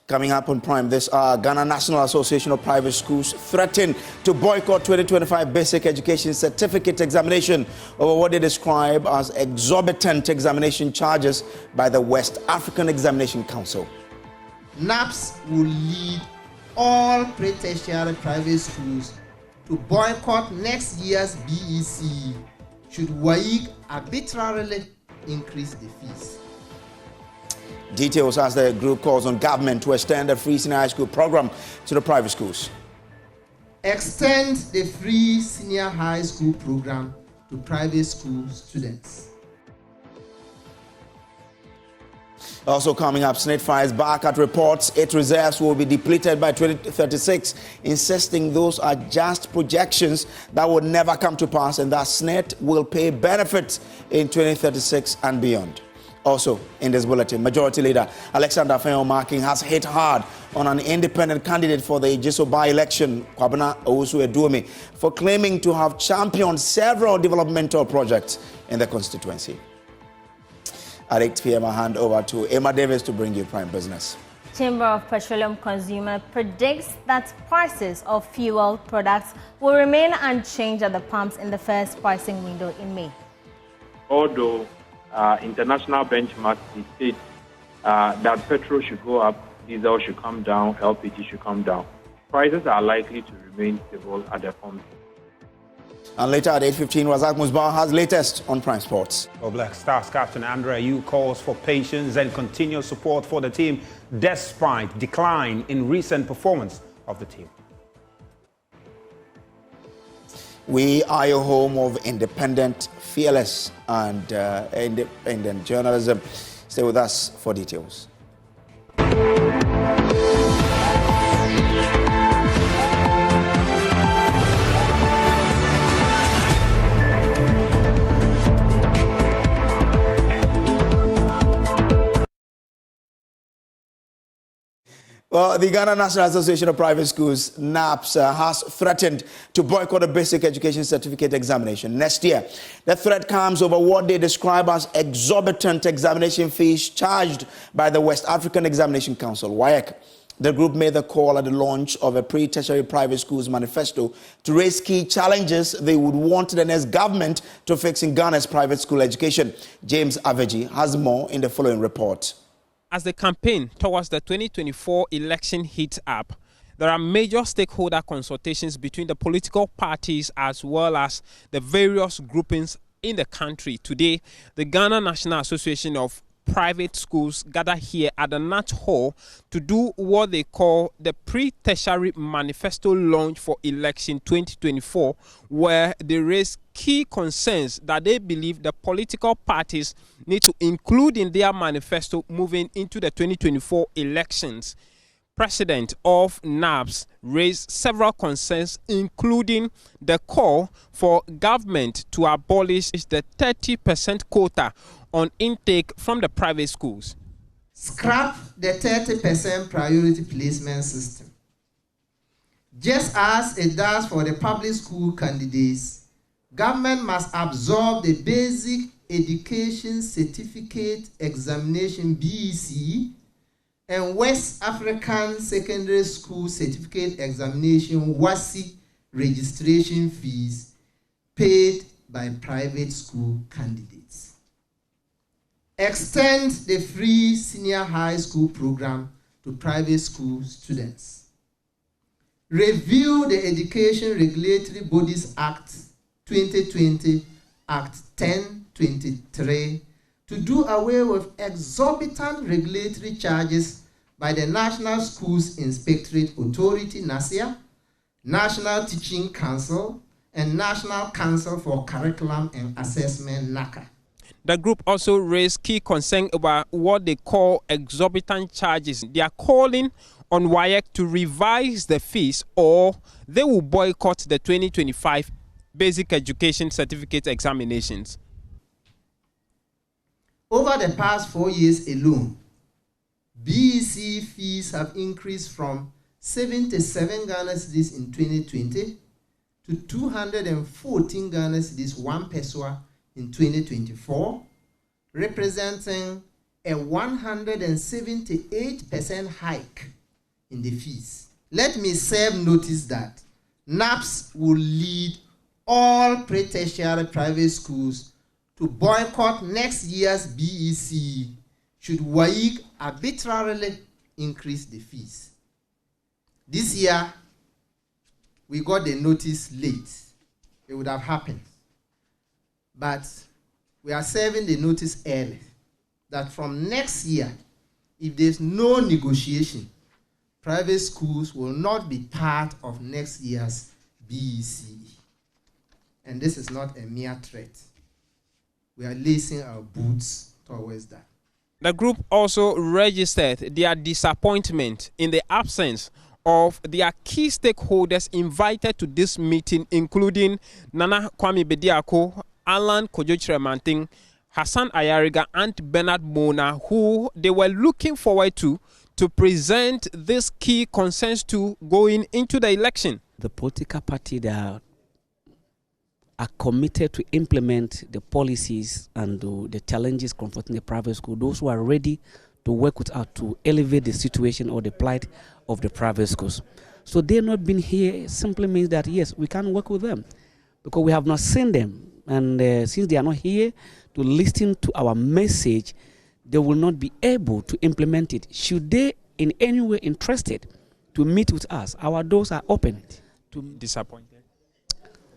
Coming up on Prime this hour, Ghana National Association of Private Schools threatened to boycott 2025 Basic Education Certificate examination over what they describe as exorbitant examination charges by the West African Examination Council. NAPS will lead all pre-tertiary private schools to boycott next year's BEC should WAEC arbitrarily increase the fees. Details as the group calls on government to extend the free senior high school program to the private schools. Extend the free senior high school program to private school students. Also coming up, SNIT fires back at reports its reserves will be depleted by 2036, insisting those are just projections that would never come to pass and that SNIT will pay benefits in 2036 and beyond. Also in this bulletin, Majority Leader Alexander Afenyo-Markin has hit hard on an independent candidate for the Ijeso by-election, Kwabena Owusu-Eduomi, for claiming to have championed several developmental projects in the constituency. At 8 p.m., I hand over to Emma Davis to bring you Prime Business. Chamber of Petroleum Consumer predicts that prices of fuel products will remain unchanged at the pumps in the first pricing window in May. Although international benchmarks dictate that petrol should go up, diesel should come down, LPG should come down, prices are likely to remain stable at the pumps. And later at 8:15, Razak Musbah has latest on Prime Sports. Well, Black Stars captain Andre Ayew calls for patience and continued support for the team despite decline in recent performance of the team. We are your home of independent, fearless and independent journalism. Stay with us for details. Well, the Ghana National Association of Private Schools, NAPS, has threatened to boycott a basic education certificate examination next year. The threat comes over what they describe as exorbitant examination fees charged by the West African Examination Council, WAEC. The group made the call at the launch of a pre-tertiary private schools manifesto to raise key challenges they would want the next government to fix in Ghana's private school education. James Aveji has more in the following report. As the campaign towards the 2024 election heats up, there are major stakeholder consultations between the political parties as well as the various groupings in the country. Today, the Ghana National Association of Private Schools gather here at the Nat Hall to do what they call the pre-tertiary manifesto launch for election 2024, where they raise key concerns that they believe the political parties need to include in their manifesto moving into the 2024 elections. President of NAPS raised several concerns, including the call for government to abolish the 30% quota on intake from the private schools. Scrap the 30% priority placement system. Just as it does for the public school candidates, government must absorb the Basic Education Certificate Examination BEC and West African Secondary School Certificate Examination WASI registration fees paid by private school candidates. Extend the free senior high school program to private school students. Review the Education Regulatory Bodies Act 2020, Act 1023, to do away with exorbitant regulatory charges by the National Schools Inspectorate Authority, NASIA, National Teaching Council, and National Council for Curriculum and Assessment, NACA. The group also raised key concern about what they call exorbitant charges. They are calling on WAEC to revise the fees or they will boycott the 2025 Basic Education Certificate examinations. Over the past 4 years alone, BEC fees have increased from 77 Ghana cedis in 2020 to 214 Ghana cedis 1 peswa in 2024, representing a 178% hike in the fees. Let me serve notice that NAPS will lead all pre-tertiary private schools to boycott next year's BEC should WAEC arbitrarily increase the fees. This year, we got the notice late. It would have happened. But we are serving the notice early that from next year, if there's no negotiation, private schools will not be part of next year's BEC. And this is not a mere threat. We are lacing our boots towards that. The group also registered their disappointment in the absence of their key stakeholders invited to this meeting, including Nana Kwame Bediako, Alan Kojo-Chremanting, Hassan Ayariga, and Bernard Mona, who they were looking forward to present this key concerns to going into the election. The political party that are committed to implement the policies and the challenges confronting the private school, those who are ready to work with us to elevate the situation or the plight of the private schools. So they not being here simply means that, yes, we can work with them because we have not seen them. And since they are not here to listen to our message, they will not be able to implement it. Should they in any way interested to meet with us, our doors are open. Disappointed?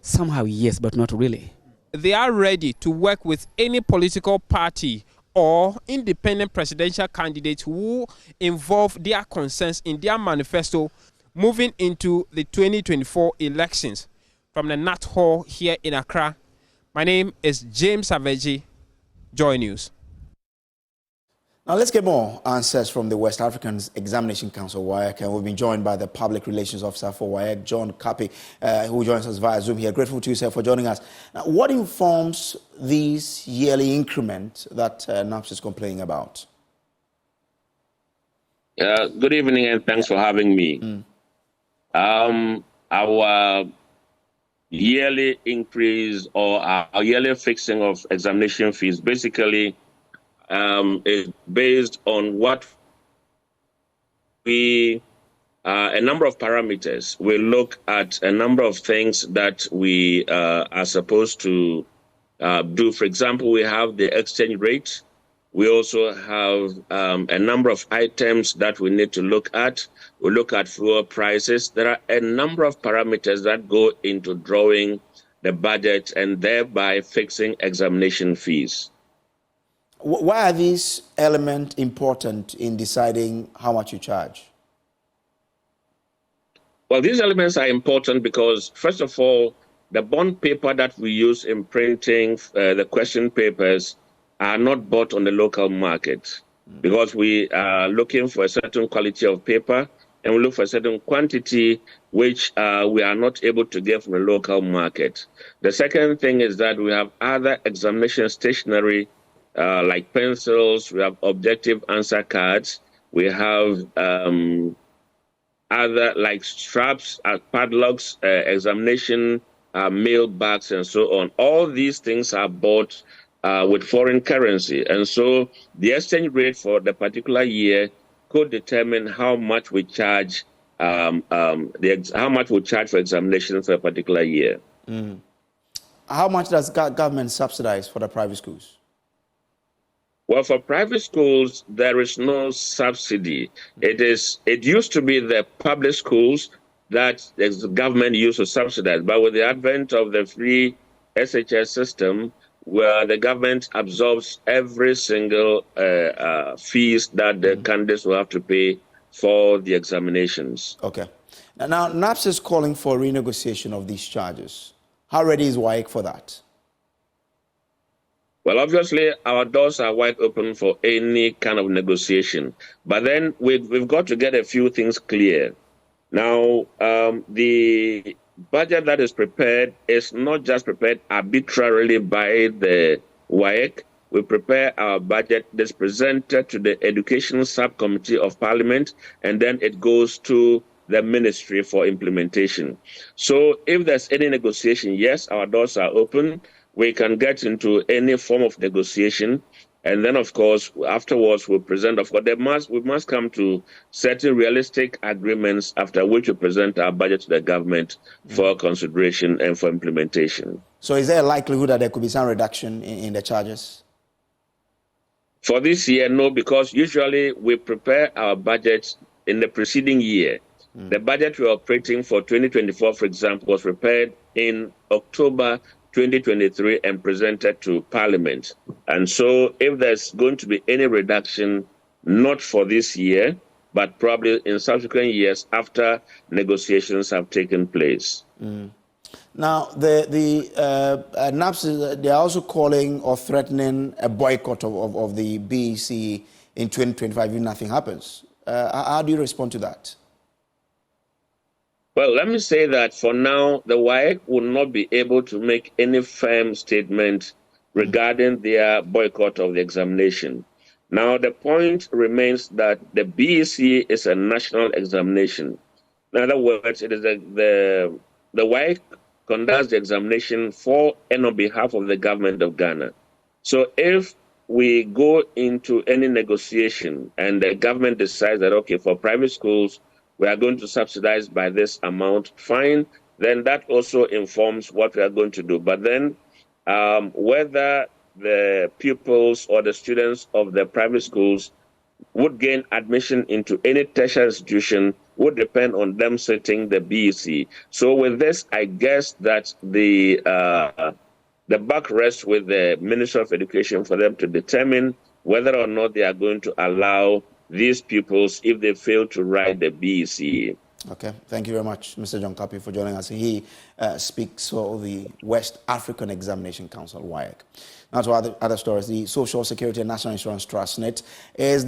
Somehow, yes, but not really. They are ready to work with any political party or independent presidential candidate who involve their concerns in their manifesto moving into the 2024 elections. From the Nat Hall here in Accra, my name is James Aveji, Joy News. Now let's get more answers from the West African Examination Council, WAEC, and we've been joined by the Public Relations Officer for WAEC, John Kapi, who joins us via Zoom here. Grateful to you, sir, for joining us. Now, what informs this yearly increment that NAPS is complaining about? Good evening and thanks for having me. Our yearly increase or our yearly fixing of examination fees basically is based on what we, a number of parameters. We look at a number of things that we are supposed to do. For example, we have the exchange rate. We also have a number of items that we need to look at. We look at fuel prices. There are a number of parameters that go into drawing the budget and thereby fixing examination fees. Why are these elements important in deciding how much you charge? Well, these elements are important because, first of all, the bond paper that we use in printing the question papers are not bought on the local market because we are looking for a certain quality of paper and we look for a certain quantity which we are not able to get from the local market. The second thing is that we have other examination stationery like pencils, we have objective answer cards, we have other like straps, padlocks, examination mail bags, and so on. All these things are bought with foreign currency, and so the exchange rate for the particular year could determine how much we charge, how much we charge for examination for a particular year. How much does government subsidize for the private schools? Well, for private schools, there is no subsidy. It used to be the public schools that the government used to subsidize, but with the advent of the free SHS system, where the government absorbs every single fees that the candidates will have to pay for the examinations. Okay. Now, NAPS is calling for renegotiation of these charges. How ready is WAEC for that? Well, obviously, our doors are wide open for any kind of negotiation. But then we've got to get a few things clear. Now, the budget that is prepared is not just prepared arbitrarily by the WAEC. We prepare our budget that's presented to the Education Subcommittee of Parliament, and then it goes to the Ministry for implementation. So if there's any negotiation, yes, our doors are open. We can get into any form of negotiation. And then, of course, afterwards, we'll present, of course, we must come to certain realistic agreements, after which we present our budget to the government for consideration and for implementation. So is there a likelihood that there could be some reduction in the charges? For this year, no, because usually we prepare our budget in the preceding year. The budget we're operating for 2024, for example, was prepared in October 2023 and presented to Parliament. And so if there's going to be any reduction, not for this year, but probably in subsequent years after negotiations have taken place. Now, the NAPS, they are also calling or threatening a boycott of the BEC in 2025 if nothing happens. How do you respond to that? Well, let me say that for now, the WAEC will not be able to make any firm statement regarding their boycott of the examination. Now, the point remains that the BEC is a national examination. In other words, it is the WAEC conducts the examination for and on behalf of the government of Ghana. So if we go into any negotiation and the government decides that, okay, for private schools, we are going to subsidize by this amount, fine, then that also informs what we are going to do. But then whether the pupils or the students of the private schools would gain admission into any tertiary institution would depend on them setting the BEC. So with this, I guess that the buck rests with the Ministry of Education for them to determine whether or not they are going to allow these pupils if they fail to write the BEC. Okay, thank you very much, Mr. John Kapi, for joining us. He speaks for the West African Examination Council, WAEC. Now to other stories. The Social Security and National Insurance Trust, SNIT, is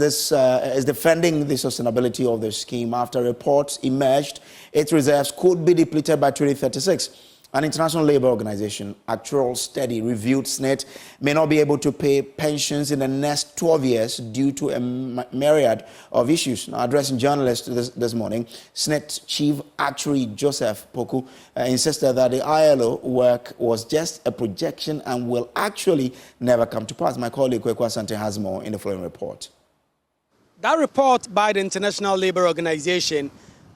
defending the sustainability of the scheme after reports emerged its reserves could be depleted by 2036. An international labor organization, actual study, reviewed SNIT may not be able to pay pensions in the next 12 years due to a myriad of issues. Now, addressing journalists this morning, SNIT Chief Actuary Joseph Poku insisted that the ILO work was just a projection and will actually never come to pass. My colleague Kweku Asante has more in the following report. That report by the International Labour Organization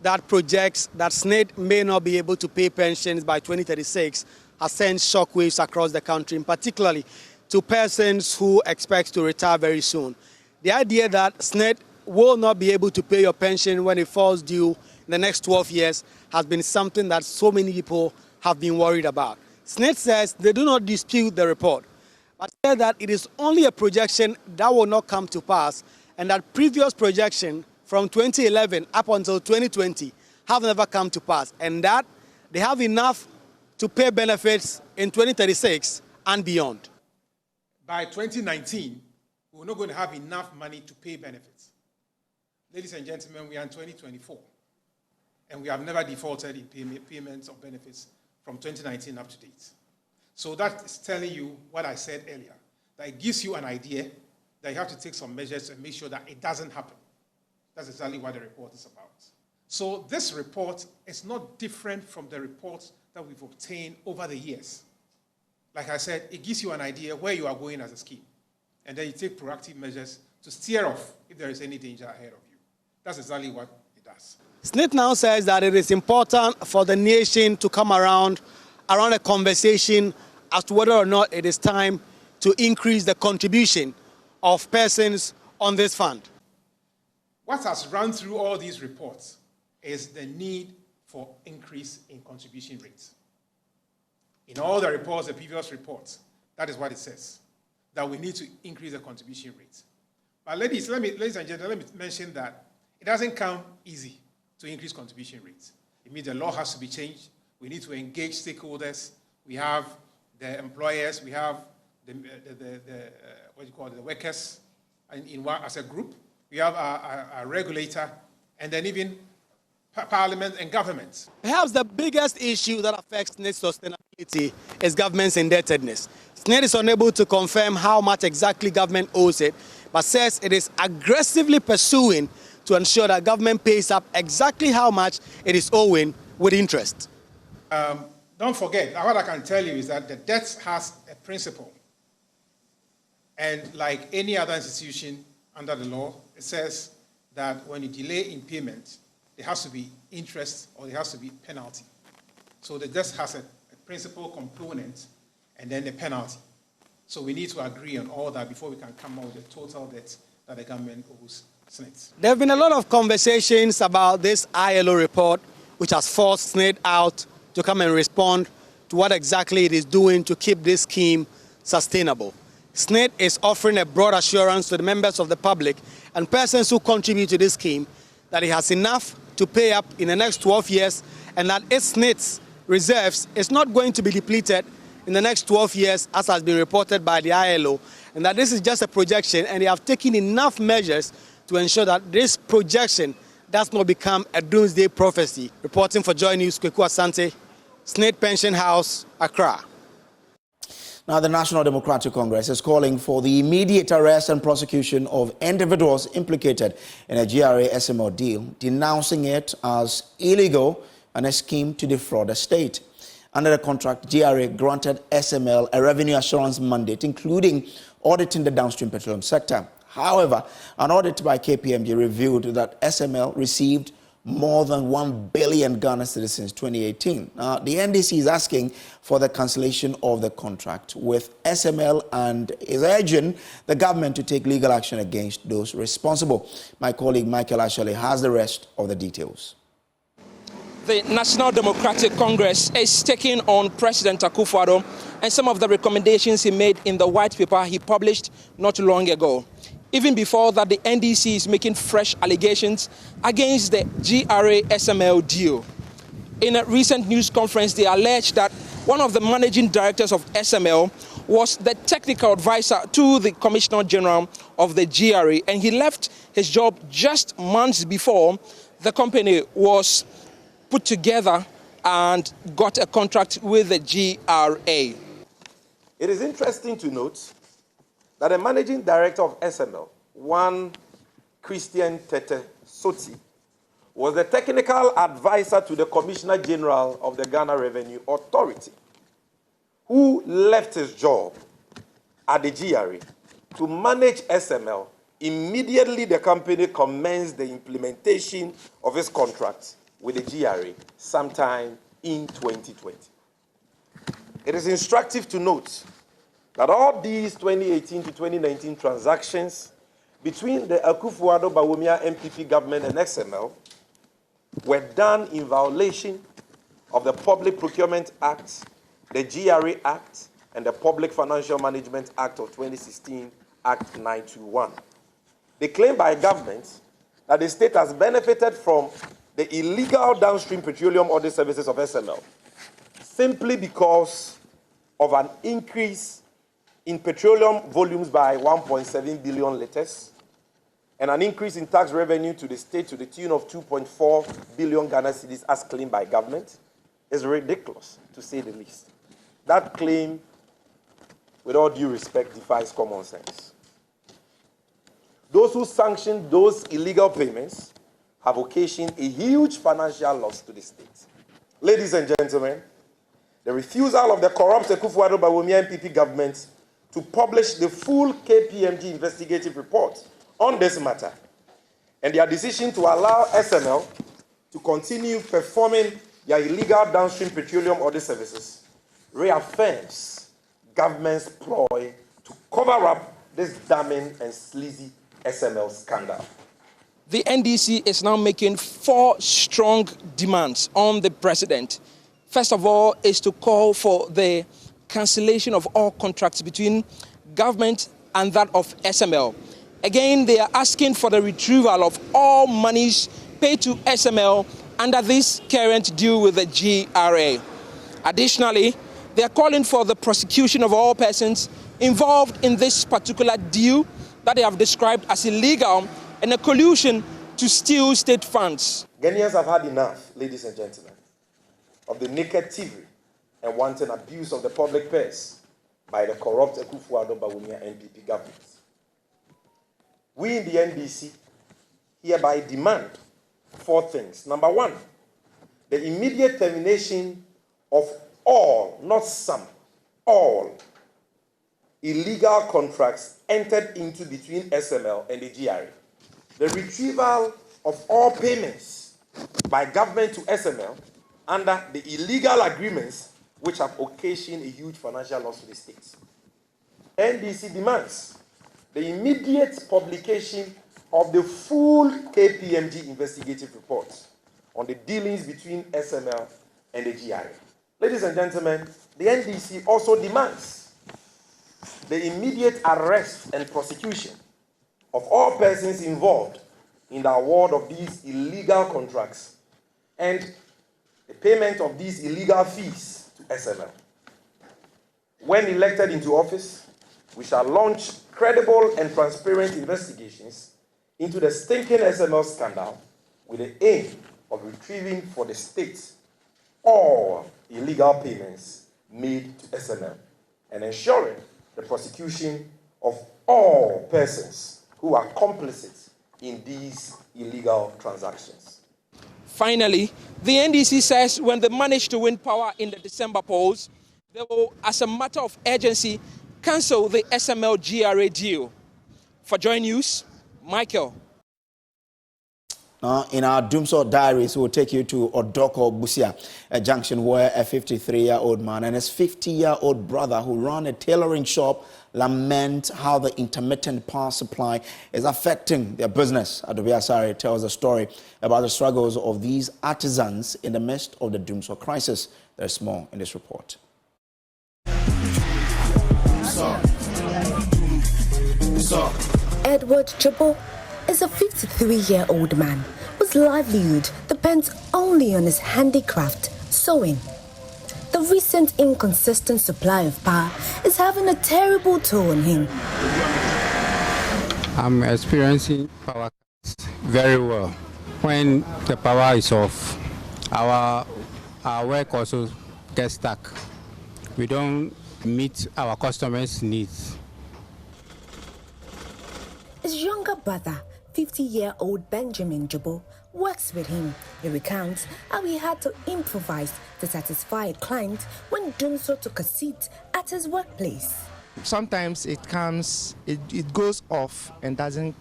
that projects that SNIT may not be able to pay pensions by 2036 has sent shockwaves across the country, particularly to persons who expect to retire very soon. The idea that SNIT will not be able to pay your pension when it falls due in the next 12 years has been something that so many people have been worried about. SNIT says they do not dispute the report, but said that it is only a projection that will not come to pass, and that previous projection from 2011 up until 2020 have never come to pass, and that they have enough to pay benefits in 2036 and beyond. By 2019, we're not going to have enough money to pay benefits. Ladies and gentlemen, we are in 2024, and we have never defaulted in payments of benefits from 2019 up to date. So that is telling you what I said earlier, that it gives you an idea that you have to take some measures and make sure that it doesn't happen. That's exactly what the report is about. So this report is not different from the reports that we've obtained over the years. Like I said, it gives you an idea where you are going as a scheme. And then you take proactive measures to steer off if there is any danger ahead of you. That's exactly what it does. SNIT now says that it is important for the nation to come around a conversation as to whether or not it is time to increase the contribution of persons on this fund. What has run through all these reports is the need for increase in contribution rates. In all the reports, the previous reports, that is what it says, that we need to increase the contribution rate. But ladies and gentlemen, let me mention that it doesn't come easy to increase contribution rates. It means the law has to be changed. We need to engage stakeholders. We have the employers. We have the workers as a group. We have a regulator, and then even Parliament and government. Perhaps the biggest issue that affects SNIT's sustainability is government's indebtedness. SNIT is unable to confirm how much exactly government owes it, but says it is aggressively pursuing to ensure that government pays up exactly how much it is owing with interest. Don't forget, what I can tell you is that the debt has a principle. And like any other institution under the law, it says that when you delay in payment, there has to be interest or there has to be penalty. So there just has a principal component and then the penalty. So we need to agree on all that before we can come out with the total debt that the government owes SSNIT. There have been a lot of conversations about this ILO report, which has forced SSNIT out to come and respond to what exactly it is doing to keep this scheme sustainable. SSNIT is offering a broad assurance to the members of the public and persons who contribute to this scheme that it has enough to pay up in the next 12 years and that its SSNIT's reserves is not going to be depleted in the next 12 years as has been reported by the ILO, and that this is just a projection and they have taken enough measures to ensure that this projection does not become a doomsday prophecy. Reporting for Joy News, Kweku Asante, SSNIT Pension House, Accra. Now, the National Democratic Congress is calling for the immediate arrest and prosecution of individuals implicated in a GRA SML deal, denouncing it as illegal and a scheme to defraud the state. Under the contract, GRA granted SML a revenue assurance mandate, including auditing the downstream petroleum sector. However, an audit by KPMG revealed that SML received more than 1 billion Ghana cedis since 2018. The NDC is asking for the cancellation of the contract with SML and is urging the government to take legal action against those responsible. My colleague Michael Ashley has the rest of the details. The National Democratic Congress is taking on President Akufo-Addo and some of the recommendations he made in the white paper he published not long ago. Even before that, the NDC is making fresh allegations against the GRA SML deal. In a recent news conference, they alleged that one of the managing directors of SML was the technical advisor to the Commissioner General of the GRA, and he left his job just months before the company was put together and got a contract with the GRA. It is interesting to note that the managing director of SML, one Christian Tete Soti, was the technical advisor to the Commissioner General of the Ghana Revenue Authority, who left his job at the GRA to manage SML. Immediately the company commenced the implementation of his contract with the GRA sometime in 2020. It is instructive to note that all these 2018 to 2019 transactions between the Akufo-Addo Bawumia MPP government and XML were done in violation of the Public Procurement Act, the GRA Act, and the Public Financial Management Act of 2016, Act 921. They claim by government that the state has benefited from the illegal downstream petroleum audit services of SML simply because of an increase in petroleum volumes by 1.7 billion liters and an increase in tax revenue to the state to the tune of 2.4 billion Ghana cedis as claimed by government is ridiculous, to say the least. That claim, with all due respect, defies common sense. Those who sanctioned those illegal payments have occasioned a huge financial loss to the state. Ladies and gentlemen, the refusal of the corrupt Akufo-Addo Bawumia MPP government to publish the full KPMG investigative report on this matter and their decision to allow SML to continue performing their illegal downstream petroleum audit services reaffirms government's ploy to cover up this damning and sleazy SML scandal. The NDC is now making 4 strong demands on the president. First of all, is to call for the cancellation of all contracts between government and that of SML. Again, they are asking for the retrieval of all monies paid to SML under this current deal with the GRA. Additionally, they are calling for the prosecution of all persons involved in this particular deal that they have described as illegal and a collusion to steal state funds. Ghanaians have had enough, ladies and gentlemen, of the naked thievery and wanton abuse of the public purse by the corrupt Akufo-Addo Bawumia MPP government. We in the NDC hereby demand 4 things. Number 1, the immediate termination of all, not some, all illegal contracts entered into between SML and the GRA. The retrieval of all payments by government to SML under the illegal agreements which have occasioned a huge financial loss to the state. NDC demands the immediate publication of the full KPMG investigative report on the dealings between SML and the GRA. Ladies and gentlemen, the NDC also demands the immediate arrest and prosecution of all persons involved in the award of these illegal contracts and the payment of these illegal fees to SML. When elected into office, we shall launch credible and transparent investigations into the stinking SML scandal with the aim of retrieving for the state all illegal payments made to SML and ensuring the prosecution of all persons who are complicit in these illegal transactions. Finally, the NDC says when they manage to win power in the December polls, they will, as a matter of urgency, cancel the SML-GRA deal. For Joy News, Michael. In our Dumsor Diaries, we'll take you to Odoko Busia, a junction where a 53-year-old man and his 50-year-old brother who run a tailoring shop lament how the intermittent power supply is affecting their business. Adobe Asare tells a story about the struggles of these artisans in the midst of the Dumsor crisis. There's more in this report. Edward Chibo is a 53-year-old man whose livelihood depends only on his handicraft, sewing. The recent inconsistent supply of power is having a terrible toll on him. I'm experiencing power cuts very well. When the power is off, our work also gets stuck. We don't meet our customers' needs. His younger brother, 50-year-old Benjamin Jibo, works with him. He recounts how he had to improvise to satisfy a client when Dumsor took a seat at his workplace. Sometimes it goes off and doesn't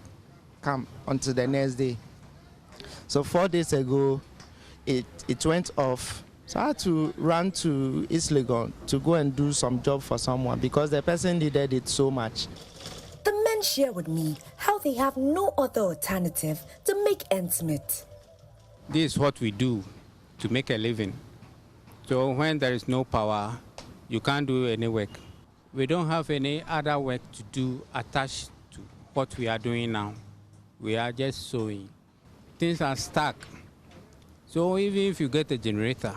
come until the next day. So 4 days ago, it went off. So I had to run to East Legon to go and do some job for someone because the person needed it so much. The men share with me how they have no other alternative to make ends meet. This is what we do to make a living. So when there is no power, you can't do any work. We don't have any other work to do attached to what we are doing now. We are just sewing. Things are stuck. So even if you get a generator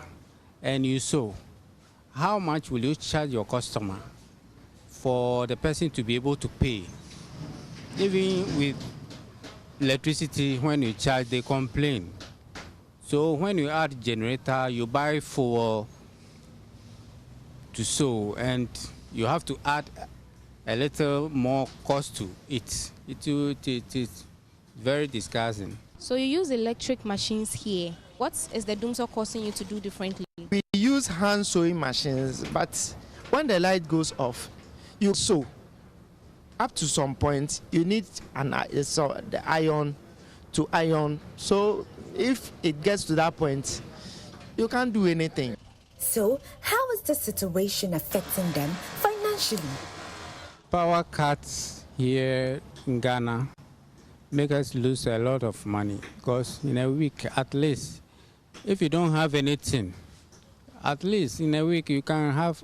and you sew, how much will you charge your customer for the person to be able to pay? Even with electricity, when you charge, they complain. So when you add generator, you buy fuel to sew, and you have to add a little more cost to it. It is very disgusting. So you use electric machines here. What is the Dumsor causing you to do differently? We use hand sewing machines, but when the light goes off, you sew. Up to some point, you need the iron to iron. So if it gets to that point, you can't do anything. So how is the situation affecting them financially? Power cuts here in Ghana make us lose a lot of money because in a week, at least, if you don't have anything, at least in a week you can have,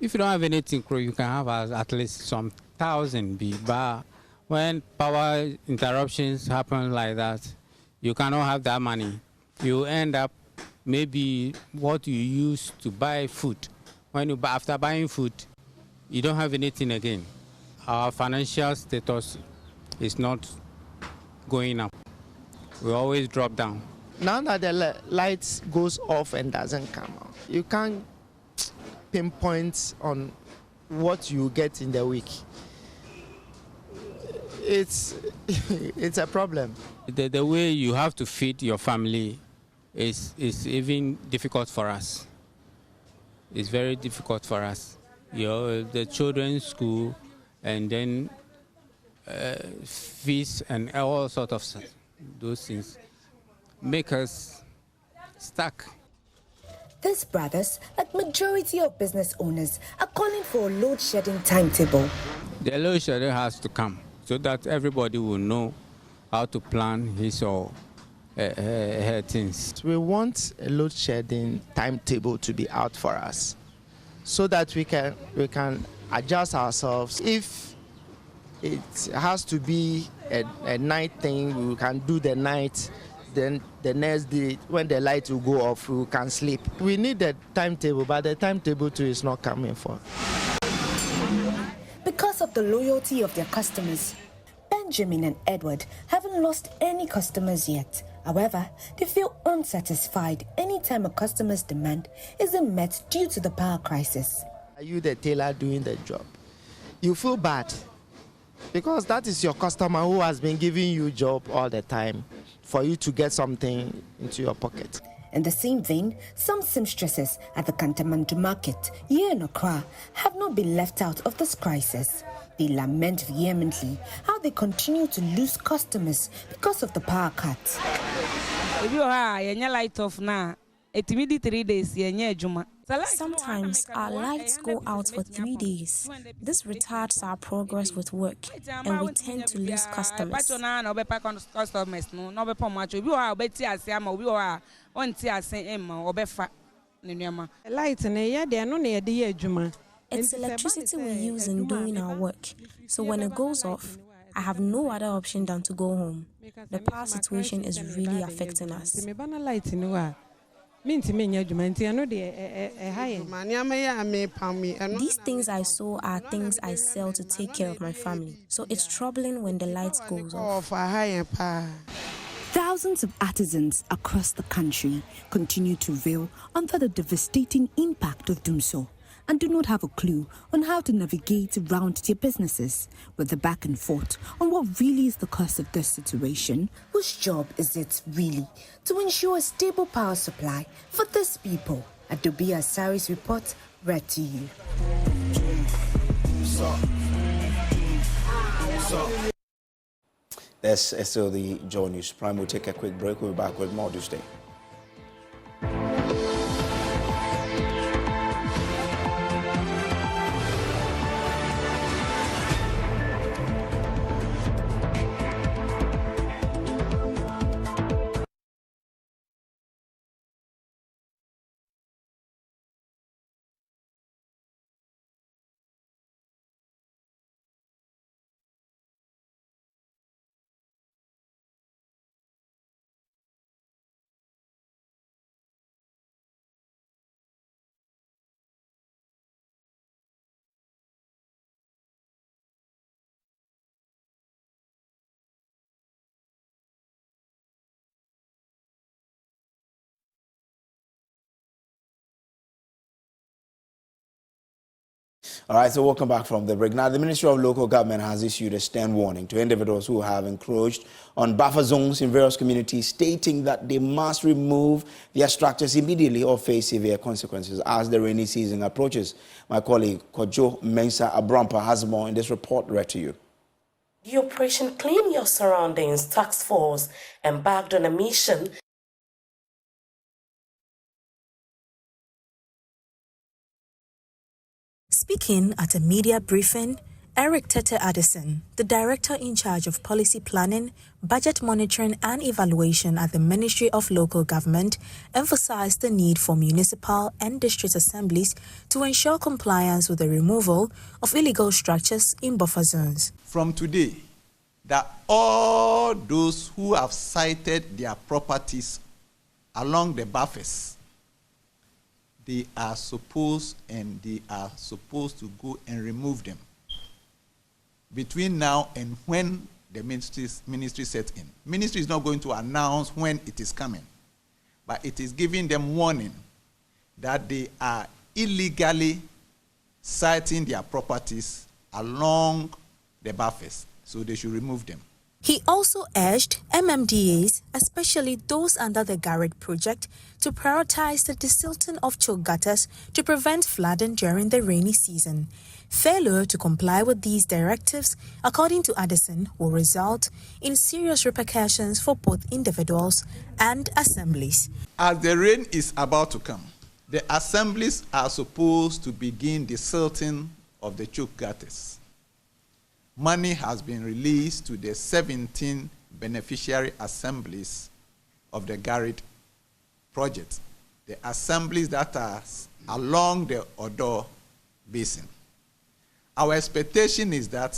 if you don't have anything, you can have at least some 1,000 B. But when power interruptions happen like that, you cannot have that money. You end up maybe what you use to buy food. When you after buying food, you don't have anything again. Our financial status is not going up. We always drop down. Now that the lights goes off and doesn't come out, you can't pinpoint on what you get in the week. It's a problem. The way you have to feed your family is even difficult for us. It's very difficult for us. the children's school, and then fees and all sorts of those things make us stuck. These brothers, like majority of business owners, are calling for a load shedding timetable. The load shedding has to come so that everybody will know how to plan his or her things. We want a load shedding timetable to be out for us, so that we can adjust ourselves. If it has to be a night thing, we can do the night. Then the next day, when the light will go off, we can sleep. We need the timetable, but the timetable too is not coming for. Because of the loyalty of their customers, Benjamin and Edward haven't lost any customers yet. However, they feel unsatisfied anytime a customer's demand isn't met due to the power crisis. Are you the tailor doing the job? You feel bad because that is your customer who has been giving you job all the time for you to get something into your pocket. In the same vein, some seamstresses at the Kantamandu market here in Accra have not been left out of this crisis. They lament vehemently how they continue to lose customers because of the power cuts. If you are a light off now, it will be 3 days. Sometimes our lights go out for 3 days. This retards our progress with work, and we tend to lose customers. It's electricity we use in doing our work, so when it goes off, I have no other option than to go home. The power situation is really affecting us. These things I sew are things I sell to take care of my family, so it's troubling when the lights goes off. Thousands of artisans across the country continue to reel under the devastating impact of Dumsor and do not have a clue on how to navigate around their businesses. With the back and forth on what really is the cause of this situation, whose job is it really to ensure a stable power supply for these people? Adobe Asari's report read to you. This is still the Joy News Prime. We'll take a quick break. We'll be back with more. Do stay. All right, so welcome back from the break. Now, the Ministry of Local Government has issued a stern warning to individuals who have encroached on buffer zones in various communities, stating that they must remove their structures immediately or face severe consequences as the rainy season approaches. My colleague, Kojo Mensa Abrampa, has more in this report read to you. The Operation Clean Your Surroundings task force embarked on a mission Speaking at a media briefing, Eric Tete Addison, the Director in charge of Policy Planning, Budget Monitoring and Evaluation at the Ministry of Local Government, emphasized the need for municipal and district assemblies to ensure compliance with the removal of illegal structures in buffer zones. From today, that all those who have sited their properties along the buffers, they are supposed to go and remove them between now and when the ministry sets in. Ministry is not going to announce when it is coming, but it is giving them warning that they are illegally siting their properties along the buffers, so they should remove them. He also urged MMDAs, especially those under the Garrett project, to prioritize the desilting of choke gutters to prevent flooding during the rainy season. Failure to comply with these directives, according to Addison, will result in serious repercussions for both individuals and assemblies. As the rain is about to come, the assemblies are supposed to begin the silting of the choke gutters. Money has been released to the 17 beneficiary assemblies of the Garrett project, the assemblies that are along the Odo Basin. Our expectation is that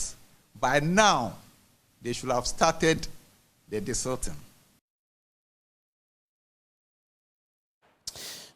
by now they should have started the desilting.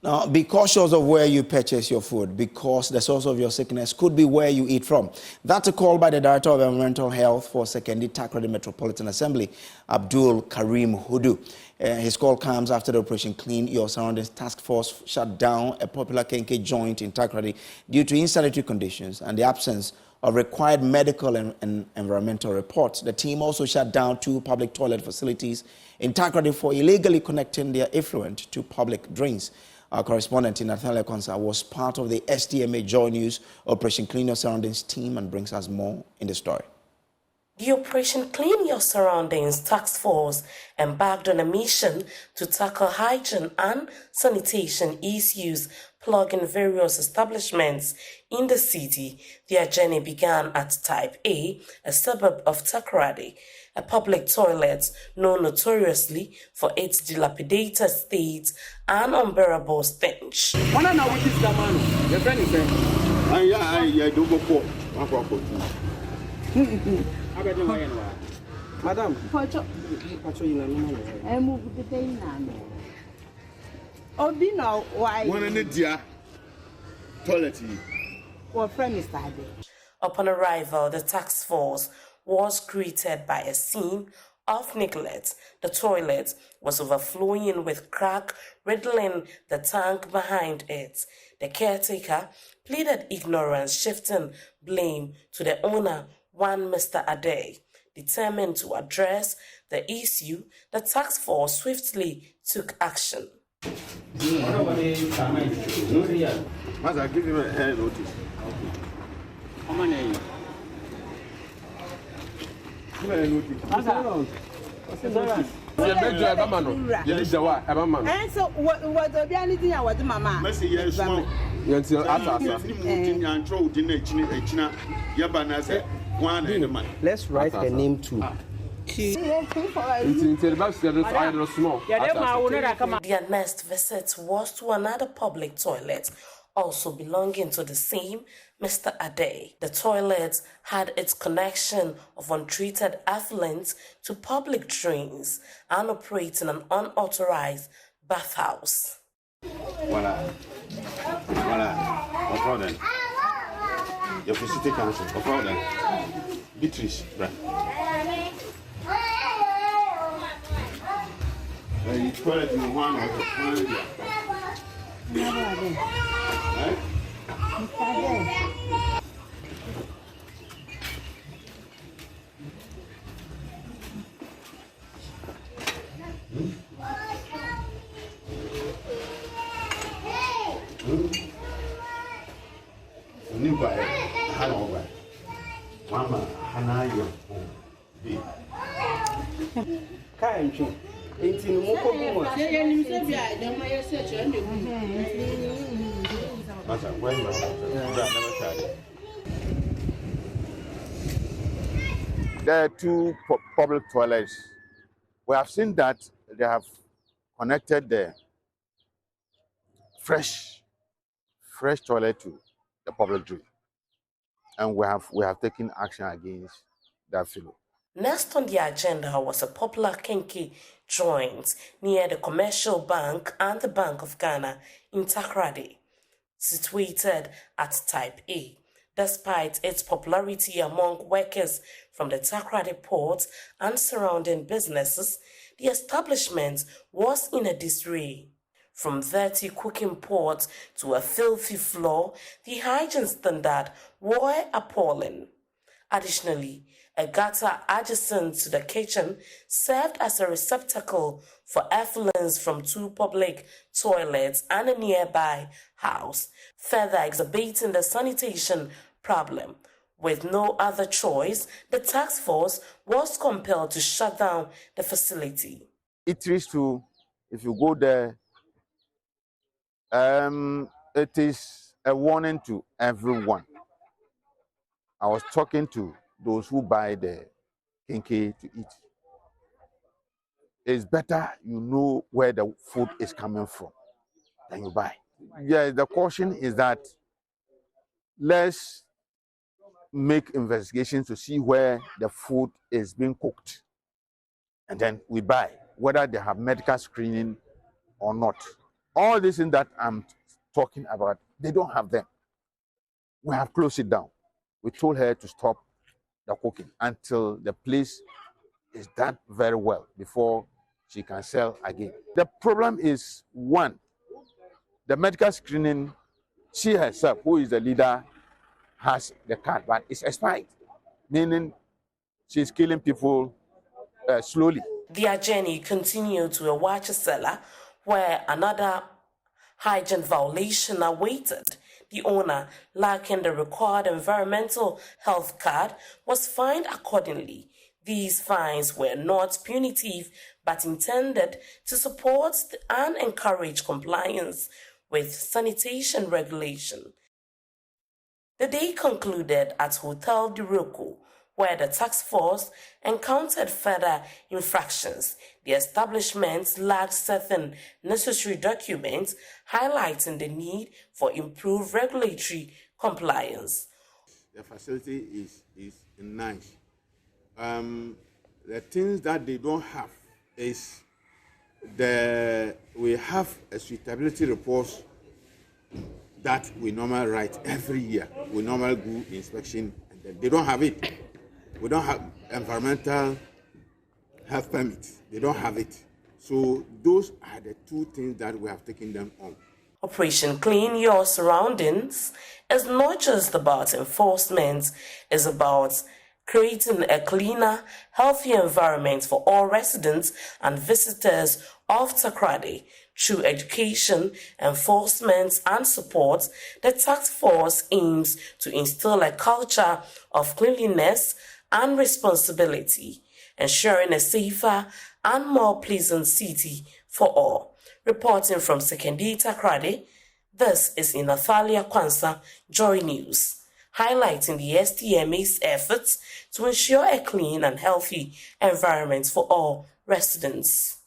Now, be cautious of where you purchase your food because the source of your sickness could be where you eat from. That's a call by the Director of Environmental Health for Sekondi Takoradi Metropolitan Assembly, Abdul Karim Hudu. His call comes after the Operation Clean Your Surroundings task force shut down a popular Kenke joint in Takoradi due to insanitary conditions and the absence of required medical and environmental reports. The team also shut down 2 public toilet facilities in Takoradi for illegally connecting their effluent to public drains. Our correspondent Nathaniel Konsa was part of the STMA Joy News Operation Clean Your Surroundings team and brings us more in the story. The Operation Clean Your Surroundings task force embarked on a mission to tackle hygiene and sanitation issues plaguing various establishments in the city. Their journey began at Type A, a suburb of Takoradi, a public toilet known notoriously for its dilapidated state and unbearable stench. Madam, Upon arrival, the task force was greeted by a scene of neglect. The toilet was overflowing with crack, riddling the tank behind it. The caretaker pleaded ignorance, shifting blame to the owner, one Mr. Ade. Determined to address the issue, the task force swiftly took action. Mother, give him a notice. How many? Give him a notice. And so, what the anything I was the mama? Messi, yes, let's write her name too. Their next visit was to another public toilet, also belonging to the same Mr. Ade. The toilet had its connection of untreated effluent to public drains and operating an unauthorized bathhouse. Voilà. Voilà. Your city council. Beatrice. You toilet in one of Mama, Hanayo. There are 2 public toilets. We have seen that they have connected the fresh toilet to the public drain, and we have taken action against that fellow. Next on the agenda was a popular Kenke joint near the Commercial Bank and the Bank of Ghana in Takoradi, situated at Type A. Despite its popularity among workers from the Takoradi port and surrounding businesses, the establishment was in a disarray. From dirty cooking pots to a filthy floor, the hygiene standard were appalling. Additionally, A gutter adjacent to the kitchen served as a receptacle for effluents from 2 public toilets and a nearby house, further exacerbating the sanitation problem. With no other choice, the task force was compelled to shut down the facility. Eateries too, if you go there, it is a warning to everyone. I was talking to those who buy the kinky to eat. It's better you know where the food is coming from than you buy. Yeah, the caution is that let's make investigations to see where the food is being cooked. And then we buy, whether they have medical screening or not. All these things that I'm talking about, they don't have them. We have closed it down. We told her to stop the cooking until the place is done very well before she can sell again. The problem is, one, the medical screening, she herself, who is the leader, has the card, but it's expired, meaning she's killing people slowly. Their journey continued to a water cellar where another hygiene violation awaited. The owner, lacking the required environmental health card, was fined accordingly. These fines were not punitive but intended to support and encourage compliance with sanitation regulation. The day concluded at Hotel de Roko, where the task force encountered further infractions. The establishment lacked certain necessary documents, highlighting the need for improved regulatory compliance. The facility is nice. The things that they don't have is we have a suitability report that we normally write every year. We normally do inspection, and they don't have it. We don't have environmental health permits. They don't have it. So those are the 2 things that we have taken them on. Operation Clean Your Surroundings is not just about enforcement, it's about creating a cleaner, healthier environment for all residents and visitors of Takoradi. Through education, enforcement, and support, the task force aims to instill a culture of cleanliness and responsibility, ensuring a safer and more pleasant city for all. Reporting from Sekondi Takoradi, this is Inathalia Kwansa, Joy News, highlighting the STMA's efforts to ensure a clean and healthy environment for all residents.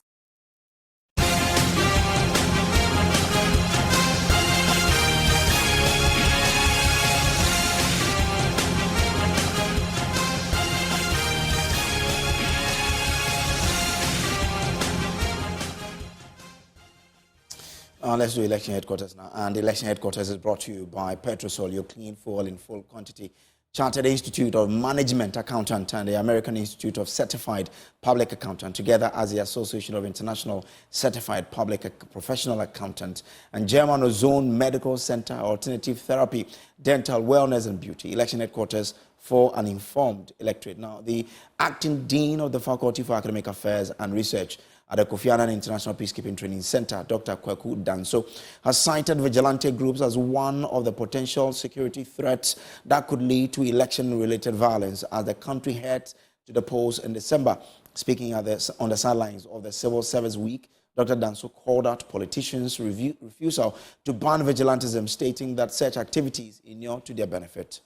Let's do election headquarters now. And the election headquarters is brought to you by Petrosol, your clean fuel in full quantity. Chartered Institute of Management Accountant and the American Institute of Certified Public Accountant, together as the Association of International Certified Public Professional Accountant, and German Ozone Medical Center, Alternative Therapy, Dental Wellness and Beauty. Election headquarters for an informed electorate. Now, the acting dean of the Faculty for Academic Affairs and Research at the Akufo-Addo International Peacekeeping Training Center, Dr. Akufo-Addo, has cited vigilante groups as one of the potential security threats that could lead to election-related violence as the country heads to the polls in December. Speaking on the sidelines of the Civil Service Week, Dr. Danso called out politicians' refusal to ban vigilantism, stating that such activities inure to their benefit.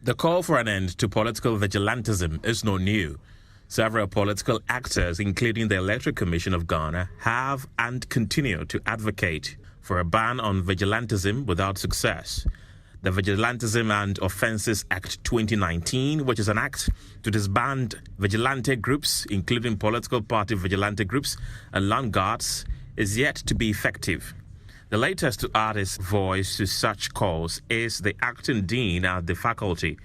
The call for an end to political vigilantism is not new. Several political actors, including the Electoral Commission of Ghana, have and continue to advocate for a ban on vigilantism without success. The Vigilantism and Offences Act 2019, which is an act to disband vigilante groups, including political party vigilante groups and land guards, is yet to be effective. The latest to add his voice to such calls is the acting dean at the Faculty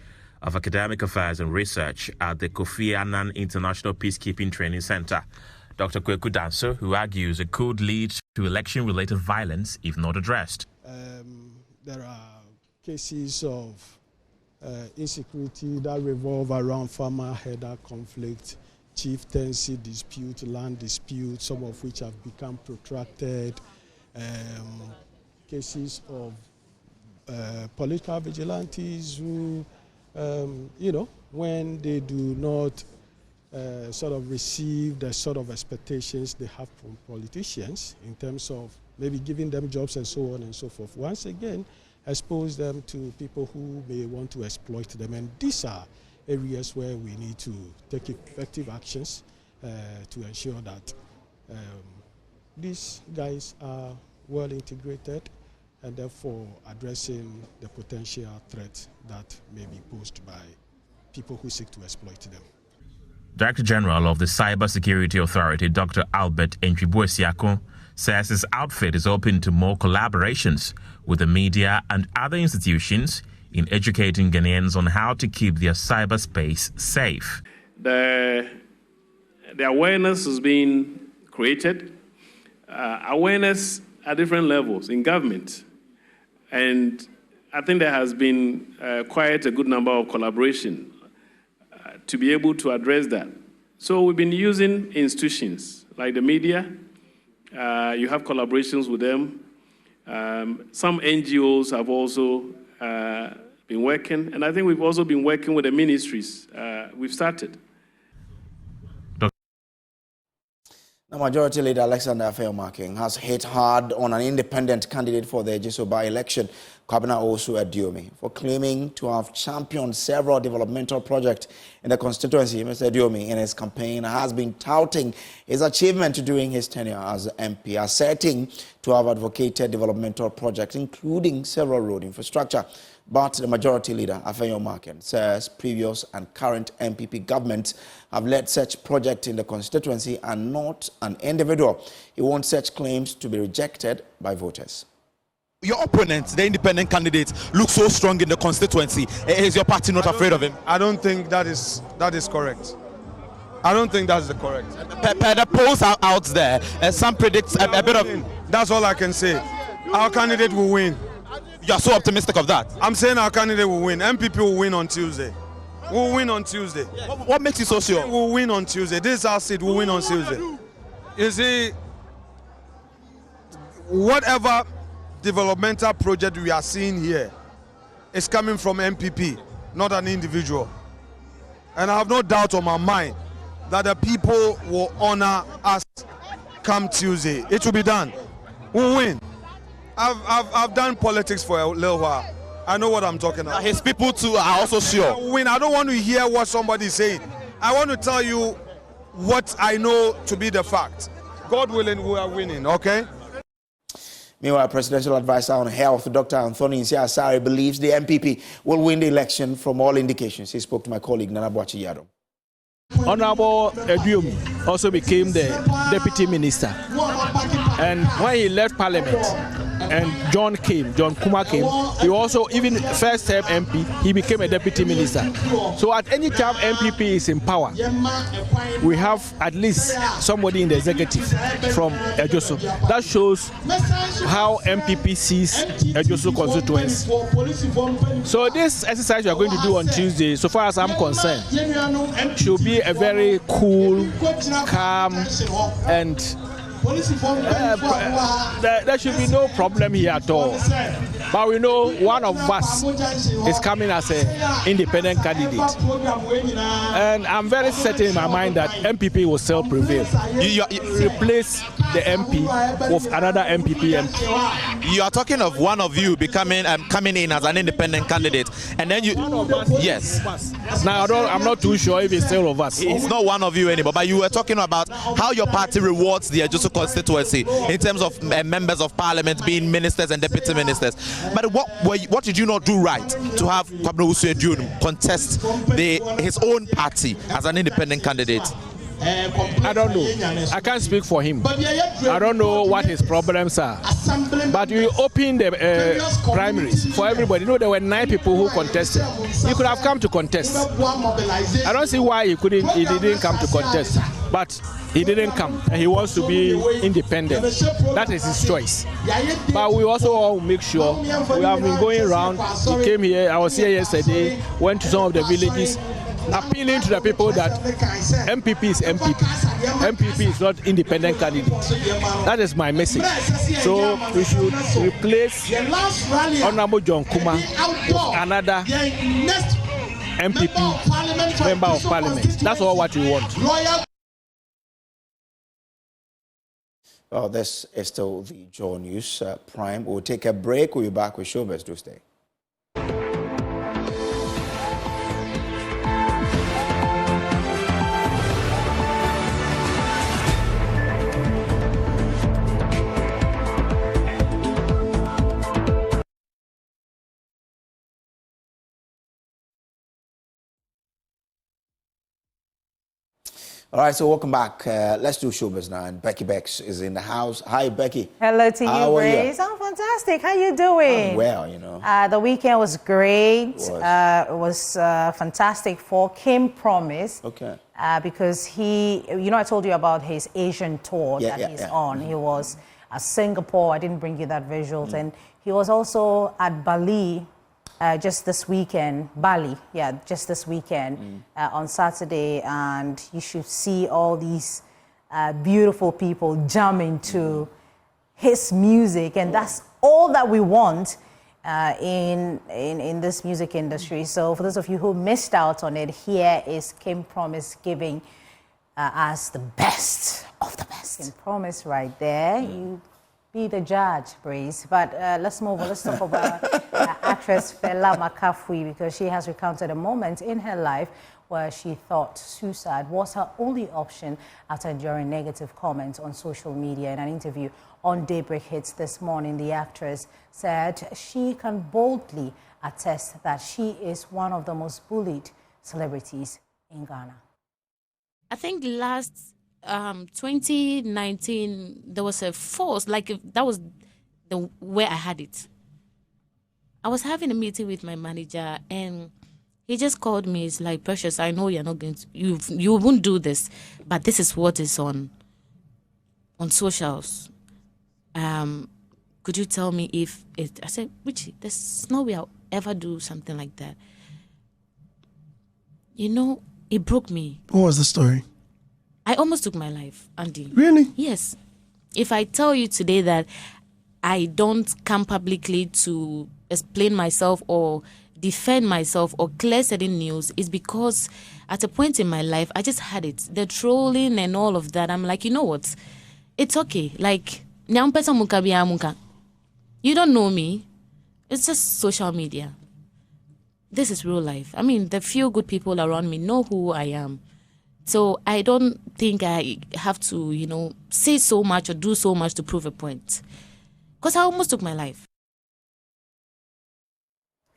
of Academic Affairs and Research at the Kofi-Annan International Peacekeeping Training Center, Dr. Kweku Danso, who argues it could lead to election-related violence if not addressed. There are cases of insecurity that revolve around farmer-herder conflict, chieftaincy dispute, land dispute, some of which have become protracted, cases of political vigilantes who, when they do not sort of receive the sort of expectations they have from politicians in terms of maybe giving them jobs and so on and so forth. Once again, expose them to people who may want to exploit them. And these are areas where we need to take effective actions to ensure that these guys are well integrated and therefore addressing the potential threats that may be posed by people who seek to exploit them. Director General of the Cybersecurity Authority, Dr. Albert Entwibuesiako, says his outfit is open to more collaborations with the media and other institutions in educating Ghanaians on how to keep their cyberspace safe. The awareness is being created, awareness at different levels in government. And I think there has been quite a good number of collaboration to be able to address that. So we've been using institutions like the media. You have collaborations with them. Some NGOs have also been working, and I think we've also been working with the ministries. We've started. The Majority Leader Alexander Afeomaking has hit hard on an independent candidate for the Ejiso by-election, Kwabena Ofori-Atta, for claiming to have championed several developmental projects in the constituency. Mr. Adiomi, in his campaign, has been touting his achievement during his tenure as MP, asserting to have advocated developmental projects, including several road infrastructure. But the Majority Leader, Afeomaking, says previous and current MPP governments have led such projects in the constituency and not an individual. He wants such claims to be rejected by voters. Your opponent, the independent candidate, looks so strong in the constituency. Is your party not afraid of him? I don't think that is correct. I don't think that's the correct. The polls are out there. Some predict a bit of... That's all I can say. Our candidate will win. You are so optimistic of that? I'm saying our candidate will win. MPP will win on Tuesday. We'll win on Tuesday. What makes you so sure? We'll win on Tuesday. This is our seat. We'll win on Tuesday. You see, whatever developmental project we are seeing here is coming from MPP, not an individual. And I have no doubt on my mind that the people will honor us come Tuesday. It will be done. We'll win. I've done politics for a little while. I know what I'm talking about. His people too are also sure. We'll win. I don't want to hear what somebody's saying. I want to tell you what I know to be the fact. God willing, we are winning, okay? Meanwhile, Presidential Advisor on Health, Dr. Anthony Nsiasare, believes the MPP will win the election from all indications. He spoke to my colleague, Nana Boachi-Yado. Honorable Edium also became the deputy minister. And when he left Parliament and John Kuma came, he also, even first term MP, he became a deputy minister. So at any time MPP is in power, we have at least somebody in the executive from Ejoso. That shows how MPP sees Ejoso constituency. So this exercise we are going to do on Tuesday, so far as I'm concerned, should be a very cool, calm, and there should be no problem here at all. But we know one of us is coming as an independent candidate. And I'm very certain in my mind that MPP will still prevail. You replace the MP with another MPP MP. You are talking of one of you becoming coming in as an independent candidate, and then you... Yes. Now, I'm not too sure if it's still of us. It's not one of you anymore, but you were talking about how your party rewards the Ejoso constituency in terms of members of parliament being ministers and deputy ministers. But what did you not do right to have Kwabena Ofori-Atta contest his own party as an independent candidate? I don't know. I can't speak for him. I don't know what his problems are. But we opened the primaries for everybody. You know, there were 9 people who contested. He could have come to contest. I don't see why he didn't come to contest. But he didn't come, and he wants to be independent. That is his choice. But we also all make sure we have been going around. We came here, I was here yesterday, went to some of the villages, appealing to the people that MPP is MPP. MPP is not independent candidate. That is my message. So we should replace Honorable John Kuma with another MPP member of parliament. That's all what we want. Well, this is still the Joy News Prime. We'll take a break. We'll be back with Showbiz. Do stay. All right, so welcome back. Let's do Showbiz now. And Becky Bex is in the house. Hi, Becky. Hello to you, Grace. I'm fantastic. How you doing? I'm well, you know. The weekend was great. It was fantastic for Kim Promise. Okay. Because he, you know, I told you about his Asian tour that he's on. He was at Singapore. I didn't bring you that visuals. And he was also at Bali. Just this weekend, Bali, just this weekend on Saturday, and you should see all these beautiful people jamming to his music, and that's all that we want in this music industry. So for those of you who missed out on it, here is Kim Promise giving us the best of the best. Kim Promise right there. You be the judge, Breeze. But let's move on. Let's talk about actress Fela Makafui, because she has recounted a moment in her life where she thought suicide was her only option after enduring negative comments on social media. In an interview on Daybreak Hits this morning, the actress said she can boldly attest that she is one of the most bullied celebrities in Ghana. I think last 2019, there was a force, that was where I had it. I was having a meeting with my manager, and he just called me. It's like, Precious, I know you're not going to, you won't do this, but this is what is on socials. Could you tell me if it? I said, Richie, there's no way I'll ever do something like that. You know, it broke me. What was the story? I almost took my life, Andy. Really? Yes. If I tell you today that I don't come publicly to explain myself or defend myself or clear certain news, it's because at a point in my life, I just had it. The trolling and all of that. I'm like, you know what? It's okay. Like, you don't know me. It's just social media. This is real life. I mean, the few good people around me know who I am. So I don't think I have to, say so much or do so much to prove a point. Because I almost took my life.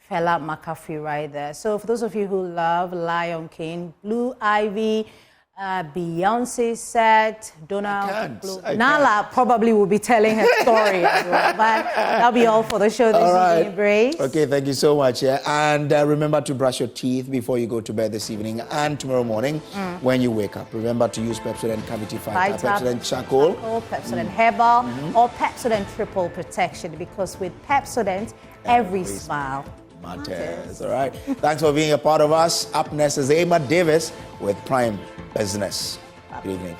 Fela Makafui right there. So for those of you who love Lion King, Blue Ivy, Beyonce set, Donald, Nala probably will be telling her story as well. But that'll be all for the show this evening, Brace. Okay, thank you so much. Yeah. And remember to brush your teeth before you go to bed this evening and tomorrow morning when you wake up. Remember to use Pepsodent Cavity Fighter, Pepsodent Charcoal, Pepsodent Herbal, or Pepsodent Triple Protection, because with Pepsodent, every smile matters. All right. Thanks for being a part of us. Up next is Emma Davis with Prime Business. Good evening.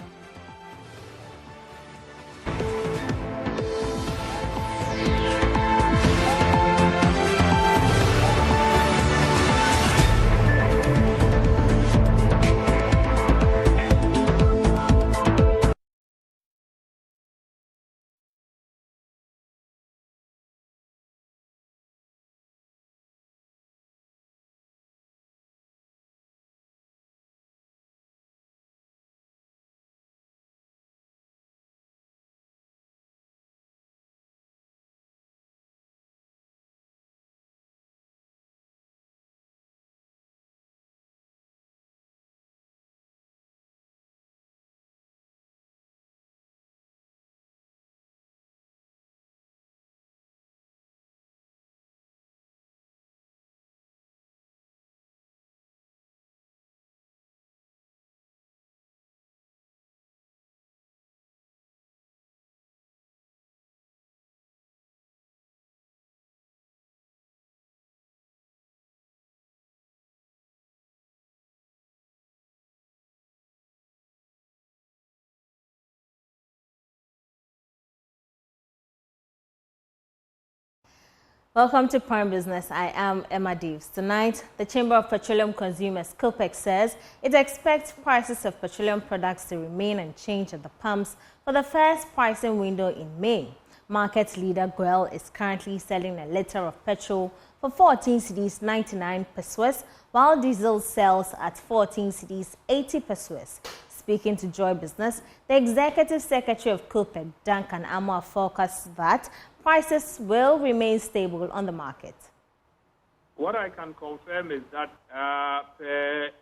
Welcome to Prime Business. I am Emma Deves. Tonight, the Chamber of Petroleum Consumers, COPEC, says it expects prices of petroleum products to remain unchanged at the pumps for the first pricing window in May. Market leader Goel is currently selling a liter of petrol for 14 cedis 99 per Swiss, while diesel sells at 14 cedis 80 per Swiss. Speaking to Joy Business, the Executive Secretary of COPEC, Duncan Amor, forecasts that prices will remain stable on the market. What I can confirm is that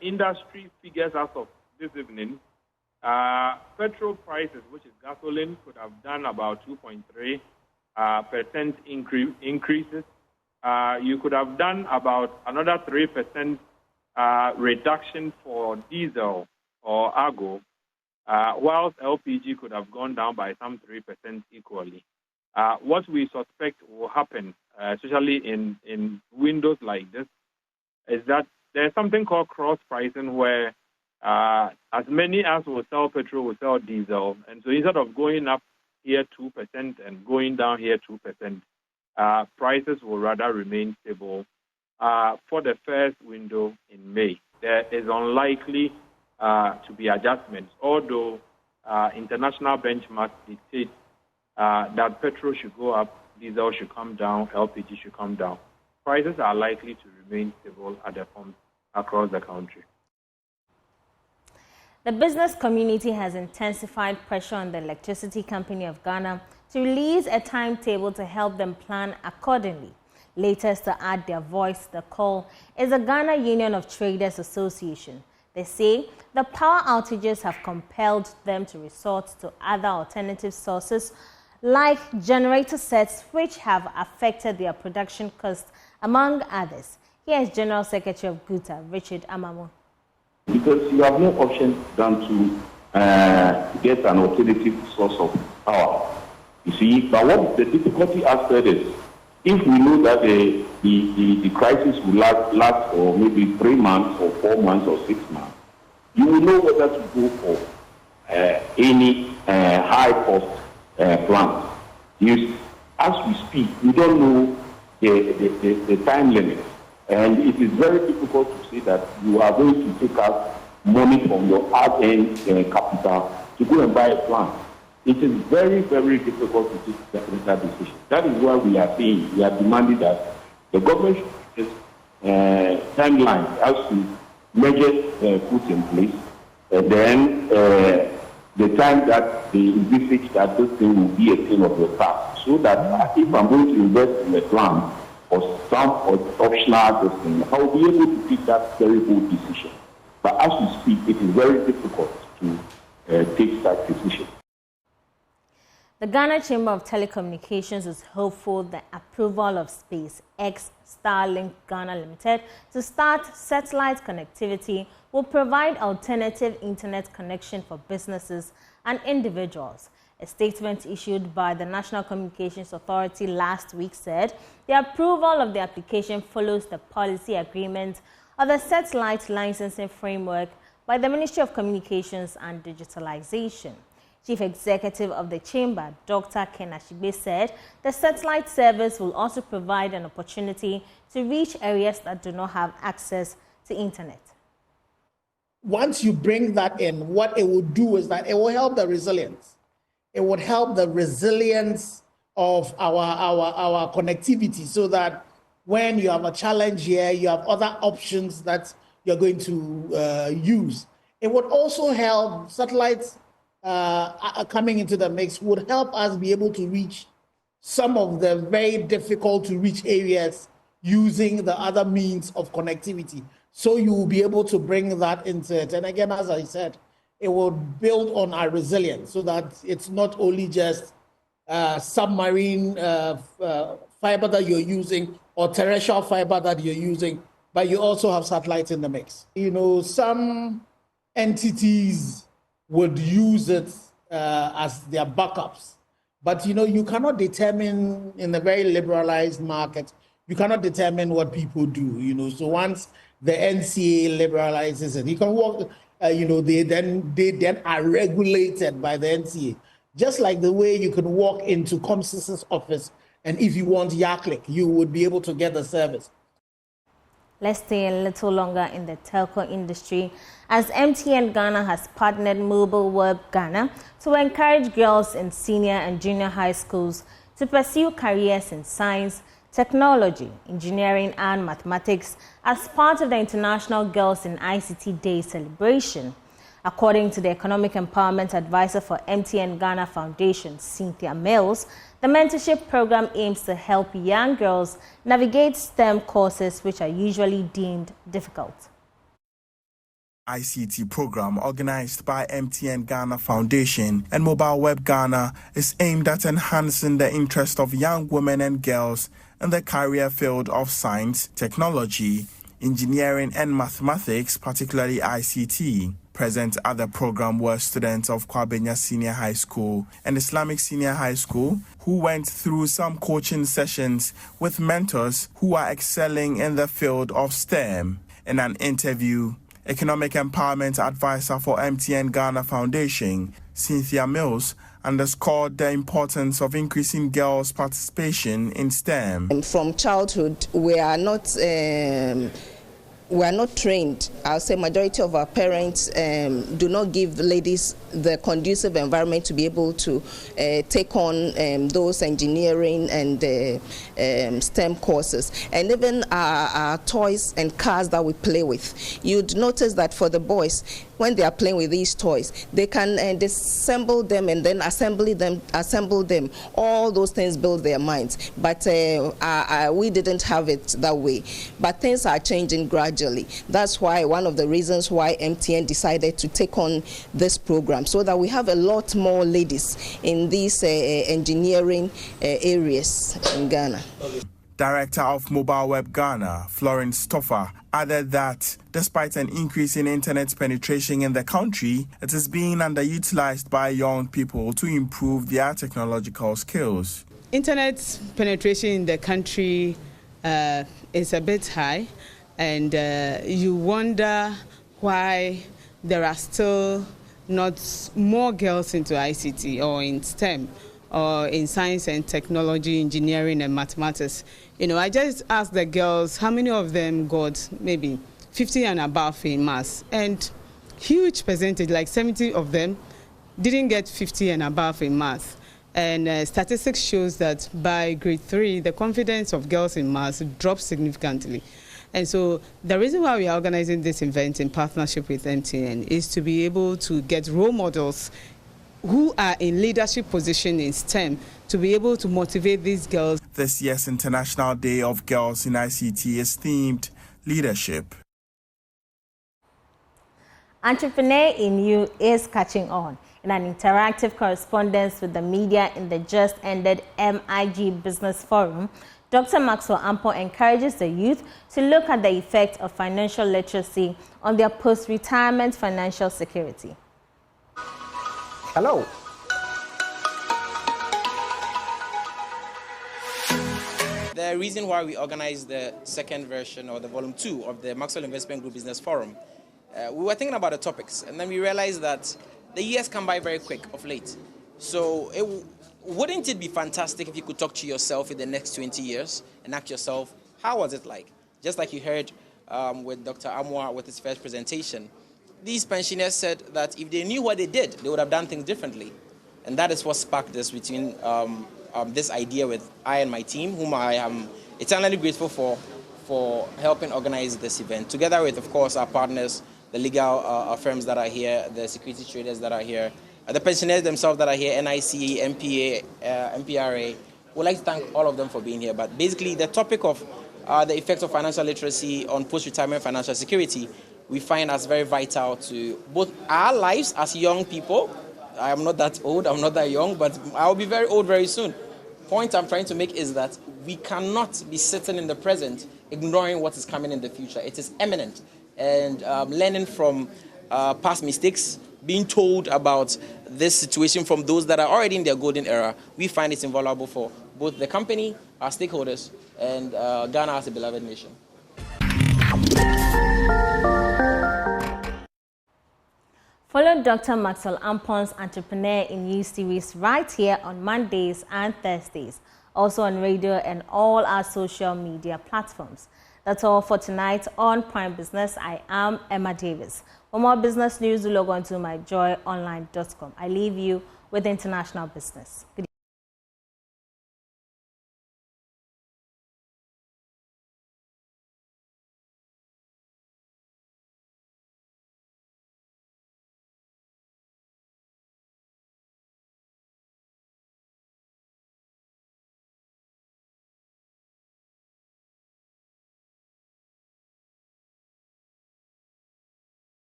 industry figures as of this evening, petrol prices, which is gasoline, could have done about 2.3% increases. You could have done about another 3% reduction for diesel or Argo, whilst LPG could have gone down by some 3% equally. What we suspect will happen, especially in windows like this, is that there's something called cross-pricing where as many as will sell petrol will sell diesel. And so instead of going up here 2% and going down here 2%, prices will rather remain stable for the first window in May. There is unlikely to be adjustments, although international benchmarks dictate that petrol should go up, diesel should come down, LPG should come down. Prices are likely to remain stable at the pumps across the country. The business community has intensified pressure on the Electricity Company of Ghana to release a timetable to help them plan accordingly. Latest to add their voice to the call is the Ghana Union of Traders Association. They say the power outages have compelled them to resort to other alternative sources like generator sets, which have affected their production costs, among others. Here is General Secretary of GUTA, Richard Amamo. Because you have no option than to get an alternative source of power. You see, but what the difficulty aspect is, if we know that the crisis will last for maybe 3 months or 4 months or 6 months, you will know whether to go for any high-cost plant. As we speak, we don't know the time limit. And it is very difficult to say that you are going to take out money from your hard-earned capital to go and buy a plant. It is very, very difficult to take that decision. That is why we are saying, we are demanding that the government should just timeline as to measures put in place, and then the time that they envisage that this thing will be a thing of the past, so that if I'm going to invest in a plant or some optional thing, I will be able to take that very bold decision. But as we speak, it is very difficult to take that decision. The Ghana Chamber of Telecommunications is hopeful that approval of SpaceX Starlink Ghana Limited to start satellite connectivity will provide alternative internet connection for businesses and individuals. A statement issued by the National Communications Authority last week said the approval of the application follows the policy agreement of the satellite licensing framework by the Ministry of Communications and Digitalization. Chief Executive of the Chamber, Dr. Ken Ashigbe, said the satellite service will also provide an opportunity to reach areas that do not have access to internet. Once you bring that in, what it will do is that it will help the resilience. It would help the resilience of our connectivity, so that when you have a challenge here, you have other options that you're going to use. It would also help satellites coming into the mix would help us be able to reach some of the very difficult to reach areas using the other means of connectivity. So you will be able to bring that into it. And again, as I said, it will build on our resilience, so that it's not only just submarine fiber that you're using or terrestrial fiber that you're using, but you also have satellites in the mix. You know, some entities would use it as their backups. But, you know, you cannot determine in a very liberalized market, you cannot determine what people do, you know. So once the NCA liberalizes it, you can walk, you know, they then are regulated by the NCA. Just like the way you can walk into COMSIS's office And if you want Yaklik, you would be able to get the service. Let's stay a little longer in the telco industry, as MTN Ghana has partnered Mobile Web Ghana to encourage girls in senior and junior high schools to pursue careers in science, technology, engineering and mathematics as part of the International Girls in ICT Day celebration. According to the Economic Empowerment Advisor for MTN Ghana Foundation, Cynthia Mills, the mentorship program aims to help young girls navigate STEM courses which are usually deemed difficult. ICT program organized by MTN Ghana Foundation and Mobile Web Ghana is aimed at enhancing the interest of young women and girls in the career field of science, technology, engineering and mathematics, particularly ICT. Present at the program were students of Kwabenya Senior High School and Islamic Senior High School who went through some coaching sessions with mentors who are excelling in the field of STEM. In an interview, Economic Empowerment Advisor for MTN Ghana Foundation, Cynthia Mills, underscored the importance of increasing girls' participation in STEM. From childhood, we are not trained. I'll say majority of our parents do not give ladies the conducive environment to be able to take on those engineering and STEM courses. And even our toys and cars that we play with. You'd notice that for the boys, when they are playing with these toys, they can disassemble them and then assemble them. All those things build their minds. But we didn't have it that way. But things are changing gradually. That's why one of the reasons why MTN decided to take on this program, so that we have a lot more ladies in these engineering areas in Ghana. Director of Mobile Web Ghana, Florence Stoffer, added that despite an increase in internet penetration in the country, it is being underutilized by young people to improve their technological skills. Internet penetration in the country is a bit high, and you wonder why there are still not more girls into ICT or in STEM or in science and technology, engineering and mathematics. You know, I just asked the girls how many of them got maybe 50 and above in maths, and huge percentage, like 70 of them, didn't get 50 and above in maths. And statistics shows that by grade 3, the confidence of girls in maths drops significantly. And so the reason why we are organizing this event in partnership with MTN is to be able to get role models who are in leadership position in STEM to be able to motivate these girls. This year's International Day of Girls in ICT is themed Leadership. Entrepreneur in You is catching on. In an interactive correspondence with the media in the just ended MIG Business Forum, Dr. Maxwell Ampo encourages the youth to look at the effect of financial literacy on their post-retirement financial security. Hello. The reason why we organized the second version or the volume 2 of the Maxwell Investment Group Business Forum, we were thinking about the topics, and then we realized that the years come by very quick of late. So wouldn't it be fantastic if you could talk to yourself in the next 20 years and ask yourself, how was it like? Just like you heard with Dr. Amwa with his first presentation. These pensioners said that if they knew what they did, they would have done things differently. And that is what sparked this between this idea with I and my team, whom I am eternally grateful for helping organize this event, together with, of course, our partners, the legal firms that are here, the security traders that are here, the pensioners themselves that are here, NIC, MPA, MPRA. We'd like to thank all of them for being here. But basically, the topic of the effects of financial literacy on post-retirement financial security, we find as very vital to both our lives as young people. I am not that old, I'm not that young, but I'll be very old very soon. Point I'm trying to make is that we cannot be sitting in the present, ignoring what is coming in the future. It is imminent. And learning from past mistakes, being told about this situation from those that are already in their golden era, we find it's invaluable for both the company, our stakeholders, and Ghana as a beloved nation. Follow Dr. Maxwell Ampon's Entrepreneur in You series right here on Mondays and Thursdays. Also on radio and all our social media platforms. That's all for tonight on Prime Business. I am Emma Davis. For more business news, do log on to myjoyonline.com. I leave you with international business. Good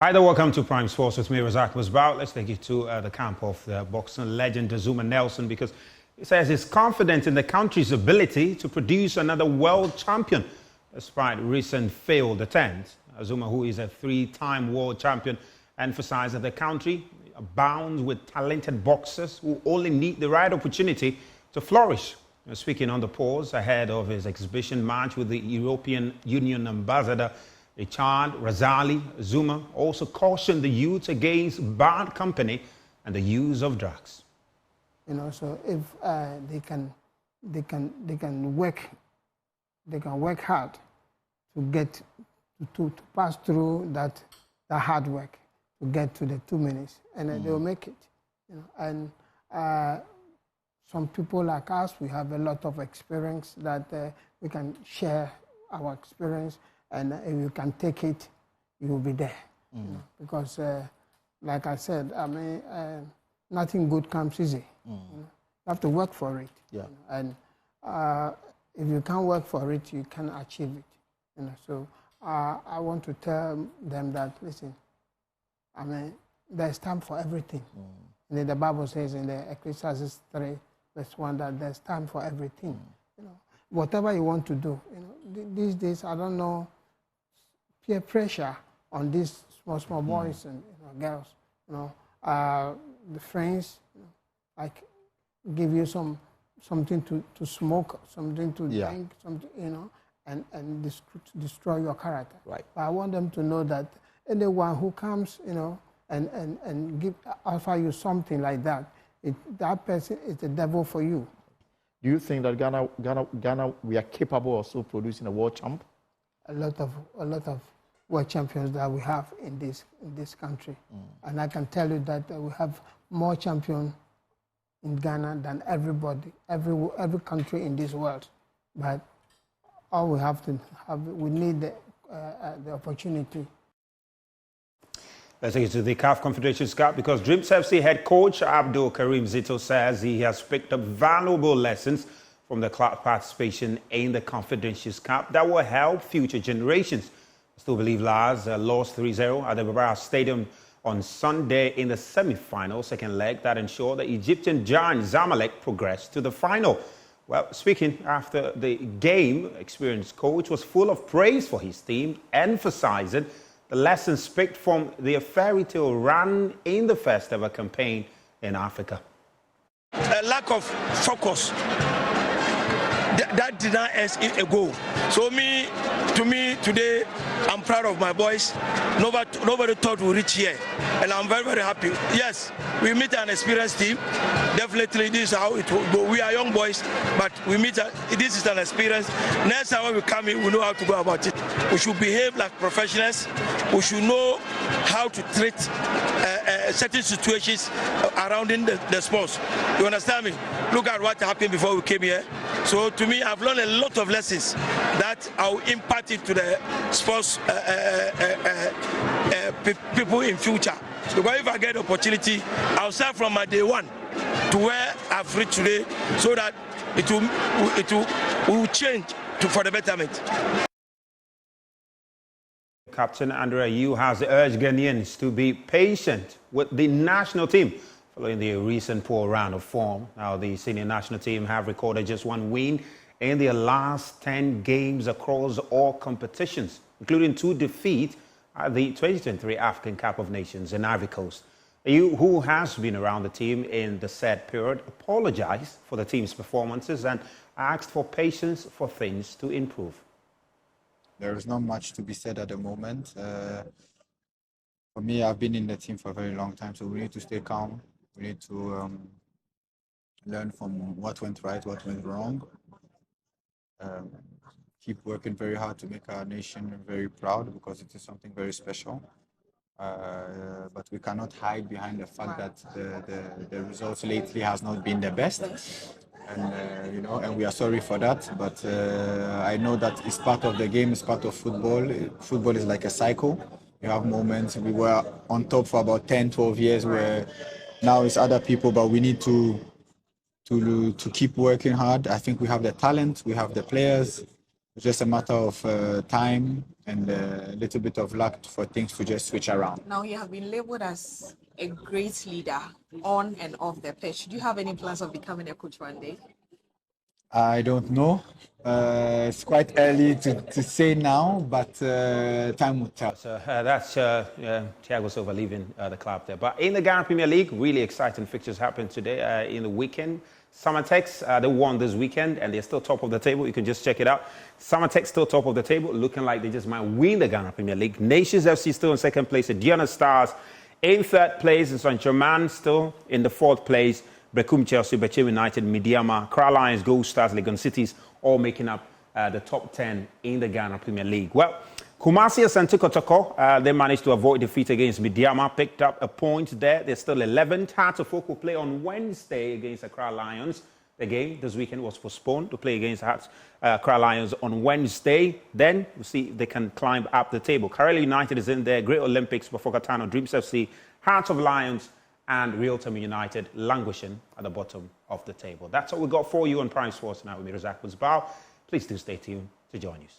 Hi there, welcome to Prime Sports with me, Razak Musbao. Let's take you to the camp of the boxing legend Azumah Nelson, because he says he's confident in the country's ability to produce another world champion despite recent failed attempts. Azumah, who is a three-time world champion, emphasized that the country abounds with talented boxers who only need the right opportunity to flourish. Speaking on the pause ahead of his exhibition match with the European Union ambassador Richard Razali, Azumah also cautioned the youth against bad company and the use of drugs. You know, so if they can work hard to get to pass through that hard work to get to the 2 minutes, and they will make it. You know, and some people like us, we have a lot of experience that we can share our experience. And if you can take it, you will be there. You know? Because, like I said, I mean, nothing good comes easy. You know? You have to work for it. Yeah. You know? And if you can't work for it, you can achieve it. You know? So I want to tell them that, listen, I mean, there's time for everything. And the Bible says in the Ecclesiastes 3, verse 1, that there's time for everything. You know? Whatever you want to do. You know? These days, I don't know, peer pressure on these small boys and girls, you know, the friends, you know, like give you something to smoke, something to drink, something, you know, and destroy your character. Right. But I want them to know that anyone who comes, you know, and offer you something like that, that person is the devil for you. Do you think that Ghana, we are capable of also producing a world champ? A lot of world champions that we have in this country, and I can tell you that we have more champions in Ghana than every country in this world. But all we have to have, we need the opportunity. Let's take it to the CAF Confederations Cup, because Dreams FC head coach Abdul Karim Zito says he has picked up valuable lessons from the club participation in the Confederations Cup that will help future generations. I still believe Lars lost 3-0 at the Babara Stadium on Sunday in the semi-final second leg that ensured the Egyptian giant Zamalek progressed to the final. Well, speaking after the game, experienced coach was full of praise for his team, emphasizing the lessons picked from their fairy tale run in the first ever campaign in Africa. A lack of focus. that denied us a goal. So to me today, I'm proud of my boys. Nobody thought we'd reach here, and I'm very, very happy. Yes, we meet an experienced team. Definitely, this is how it will go. We are young boys, but this is an experience. Next time when we come in, we know how to go about it. We should behave like professionals. We should know how to treat certain situations around in the sports. You understand me? Look at what happened before we came here. So to me, I've learned a lot of lessons that I'll impart it to the sports people in future. Because if I get the opportunity, I'll start from my day one to where I've reached today, so that it will change for the betterment. Captain Andrea Yu has urged Ghanaians to be patient with the national team following the recent poor round of form. Now, the senior national team have recorded just one win in their last 10 games across all competitions, including 2 defeats at the 2023 African Cup of Nations in Ivory Coast. Yu, who has been around the team in the said period, apologized for the team's performances and asked for patience for things to improve. There is not much to be said at the moment. For me, I've been in the team for a very long time, so we need to stay calm. We need to learn from what went right, what went wrong. Keep working very hard to make our nation very proud, because it is something very special. But we cannot hide behind the fact that the results lately has not been the best. And and we are sorry for that, but I know that it's part of the game, it's part of football. Football is like a cycle. You have moments. We were on top for about 10, 12 years, where now it's other people, but we need to keep working hard. I think we have the talent, we have the players. It's just a matter of time and a little bit of luck for things to just switch around. Now, you have been labeled as a great leader on and off the pitch. Do you have any plans of becoming a coach one day? I don't know. It's quite early to say now, but time will tell. So that's Thiago Silva leaving the club there. But in the Ghana Premier League, really exciting fixtures happened today in the weekend. Summertex, they won this weekend and they're still top of the table. You can just check it out. Summertex still top of the table, looking like they just might win the Ghana Premier League. Nations FC still in second place. The Diana Stars in third place. And Saint-Germain still in the 4th place. Brekum Chelsea, Bechem United, Midiama, Accra Lions, Gold Stars, Legon Cities, all making up the top 10 in the Ghana Premier League. Well, Kumasi and Kotoko, they managed to avoid defeat against Midiama, picked up a point there. They're still 11th. Hearts of Oak will play on Wednesday against Accra Lions. The game this weekend was postponed to play against Accra Lions on Wednesday. Then we'll see if they can climb up the table. Karela United is in there, Great Olympics, Bafokatano, Dreams FC, Hearts of Lions, and Real Time United languishing at the bottom of the table. That's what we got for you on Prime Sports now with me, Razak Musbao. Please do stay tuned to join us.